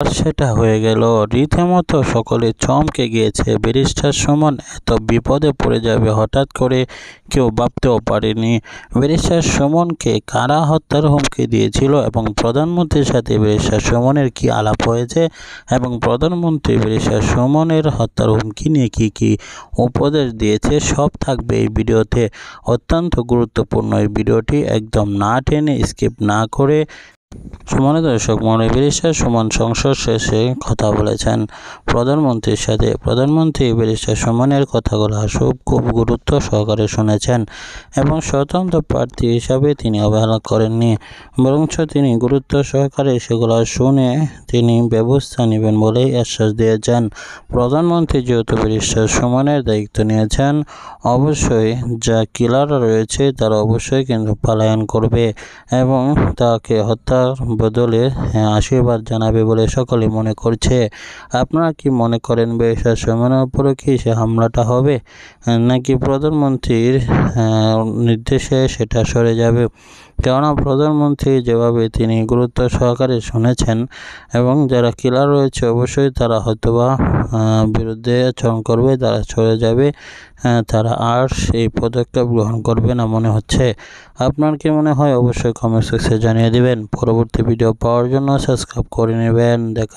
আর সেটা হয়ে গেল। রীতিমতো সকলে চমকে গিয়েছে। ব্যারিস্টার সুমন এত বিপদে পড়ে যাবে হঠাৎ করে কেউ ভাবতেও পারেনি। ব্যারিস্টার সুমনকে কারা হত্যার হুমকি দিয়েছিল এবং প্রধানমন্ত্রীর সাথে ব্যারিস্টার সুমনের কি আলাপ হয়েছে এবং প্রধানমন্ত্রী ব্যারিস্টার সুমনের হত্যার হুমকি নিয়ে কি উপদেশ দিয়েছে, সব থাকবে এই ভিডিওতে। অত্যন্ত গুরুত্বপূর্ণ এই ভিডিওটি, একদম না টেনে স্কিপ না করে। সুমনের দর্শক ব্যারিস্টার সুমন সংসদ শেষে কথা বলেছেন প্রধানমন্ত্রীর সাথে। প্রধানমন্ত্রী ব্যারিস্টার সুমনের কথাগুলো খুব গুরুত্ব সহকারে শুনেছেন এবং স্বতন্ত্র প্রার্থী হিসাবে তিনি অবহেলা করেননি, বরঞ্চ তিনি গুরুত্ব সহকারে সেগুলো শুনে তিনি ব্যবস্থা নেবেন বলেই আশ্বাস দিয়েছেন। প্রধানমন্ত্রী যেহেতু ব্যারিস্টার সুমনের দায়িত্ব নিয়েছেন, অবশ্যই যা কিলাররা রয়েছে তারা অবশ্যই কিন্তু পলায়ন করবে এবং তাকে হত্যার বদলে আশীর্বাদ জানাবে বলে সকলে মনে করছে। আপনারা কি মনে করেন ব্যারিস্টার সুমনের উপরে কি সে হামলাটা হবে নাকি প্রধানমন্ত্রীর নির্দেশে সেটা সরে যাবে? কেননা প্রধানমন্ত্রী যেভাবে তিনি গুরুত্ব সহকারে শুনেছেন এবং যারা কিলার রয়েছে অবশ্যই তারা হয়তোবা বিরুদ্ধে আচরণ করবে, তারা সরে যাবে, তারা আর সেই পদক্ষেপ গ্রহণ করবে না মনে হচ্ছে। আপনার কি মনে হয় অবশ্যই কমেন্ট সেকশনে জানিয়ে দিবেন। পরবর্তী ভিডিও পাওয়ার জন্য সাবস্ক্রাইব করে নেবেন। দেখা